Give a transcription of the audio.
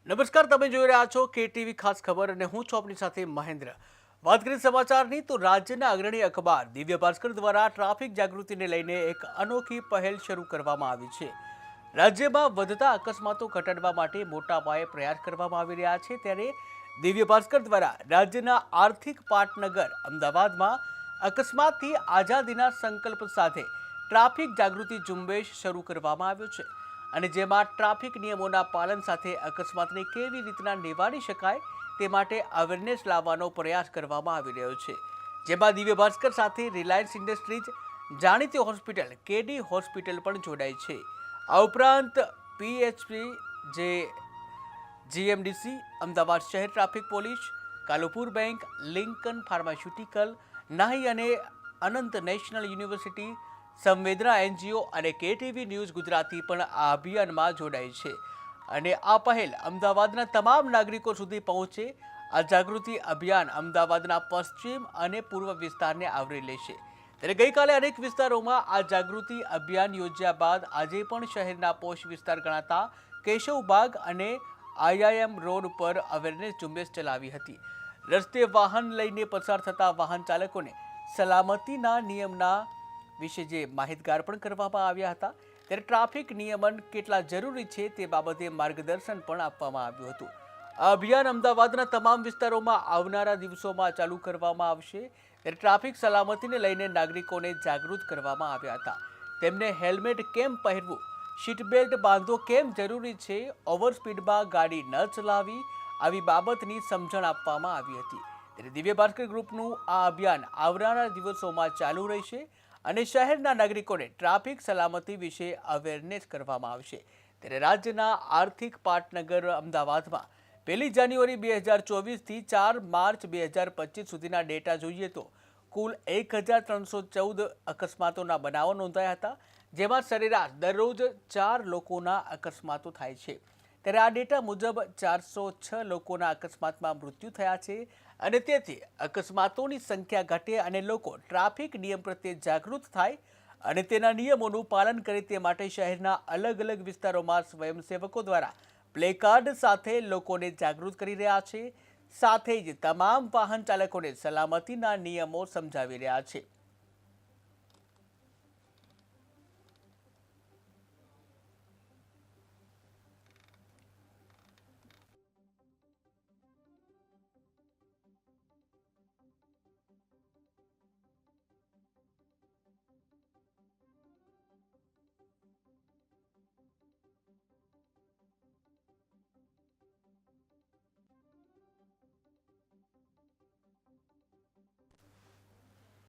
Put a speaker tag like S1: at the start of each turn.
S1: નમસ્કાર, તમે જોઈ રહ્યા છો KTV ખાસ ખબર અને હું છું આપની સાથે મહેન્દ્ર। વાત કરીએ સમાચારની તો રાજ્યના અગ્રણી અખબાર દિવ્ય ભાસ્કર દ્વારા ટ્રાફિક જાગૃતિને લઈને એક અનોખી પહેલ શરૂ કરવામાં આવી છે। રાજ્યમાં વધતા અકસ્માતો ઘટાડવા માટે મોટા પાયે પ્રયાસ કરવામાં આવી રહ્યા છે, ત્યારે દિવ્ય ભાસ્કર દ્વારા રાજ્યના આર્થિક પાટનગર અમદાવાદમાં અકસ્માતથી આઝાદીના સંકલ્પ સાથે ટ્રાફિક જાગૃતિ ઝુંબેશ શરૂ કરવામાં આવ્યો છે અને જેમાં ટ્રાફિક નિયમોના પાલન સાથે અકસ્માતને કેવી રીતના નિવારી શકાય તે માટે અવેરનેસ લાવવાનો પ્રયાસ કરવામાં આવી રહ્યો છે, જેમાં દિવ્ય ભાસ્કર સાથે રિલાયન્સ ઇન્ડસ્ટ્રીઝ, જાણીતી હોસ્પિટલ KD હોસ્પિટલ પણ જોડાઈ છે। આ ઉપરાંત PHP, જે GMDC, અમદાવાદ શહેર traffic police, Kalupur bank, Lincoln pharmaceutical, નાહી અને અનંત નેશનલ યુનિવર્સિટી, સંવેદના NGO અને KTV ન્યૂઝ ગુજરાતી પણ આ અભિયાનમાં જોડાઈ છે અને આ પહેલ અમદાવાદના તમામ નાગરિકો સુધી પહોંચે। આ જાગૃતિ અભિયાન અમદાવાદના પશ્ચિમ અને પૂર્વ વિસ્તારને આવરી લેશે, ત્યારે ગઈકાલે અનેક વિસ્તારોમાં આ જાગૃતિ અભિયાન યોજ્યા બાદ આજે પણ શહેરના પોશ વિસ્તાર ગણાતા કેશવબાગ અને IIM રોડ પર અવેરનેસ ઝુંબેશ ચલાવી હતી। રસ્તે વાહન લઈને પસાર થતા વાહન ચાલકોને સલામતીના નિયમના વિશે જે માહિતગાર પણ કરવામાં આવ્યા હતા, ત્યારે ટ્રાફિક નિયમન કેટલા જરૂરી છે તે બાબતે માર્ગદર્શન પણ આપવામાં આવ્યું હતું। આ અભિયાન અમદાવાદના તમામ વિસ્તારોમાં આવનારા દિવસોમાં ચાલુ કરવામાં આવશે, ત્યારે ટ્રાફિક સલામતીને લઈને નાગરિકોને જાગૃત કરવામાં આવ્યા હતા। તેમને હેલ્મેટ કેમ પહેરવું, સીટ બેલ્ટ બાંધવો કેમ જરૂરી છે, ઓવર સ્પીડમાં ગાડી ન ચલાવવી, આવી બાબતની સમજણ આપવામાં આવી હતી। ત્યારે દિવ્ય ભાસ્કર ગ્રુપનું આ અભિયાન આવનારા દિવસોમાં ચાલુ રહેશે અને શહેરના નાગરિકોને ટ્રાફિક સલામતી વિશે અવેરનેસ કરવામાં આવશે। ત્યારે રાજ્યના આર્થિક પાટનગર અમદાવાદમાં 1 જાન્યુઆરી 2024થી 4 માર્ચ 2025 સુધીના ડેટા જોઈએ તો કુલ 1314 અકસ્માતોના બનાવો નોંધાયા હતા, જેમાં સરેરાશ દરરોજ 4 લોકોના અકસ્માતો થાય છે। ત્યારે આ ડેટા મુજબ 406 લોકોના અકસ્માતમાં મૃત્યુ થયા છે અને તેથી અકસ્માતોની સંખ્યા ઘટે અને લોકો ટ્રાફિક નિયમ પ્રત્યે જાગૃત થાય અને તેના નિયમોનું પાલન કરે તે માટે શહેરના અલગ અલગ વિસ્તારોમાં સ્વયંસેવકો દ્વારા પ્લેકાર્ડ સાથે લોકોને જાગૃત કરી રહ્યા છે, સાથે જ તમામ વાહન ચાલકોને સલામતીના નિયમો સમજાવી રહ્યા છે।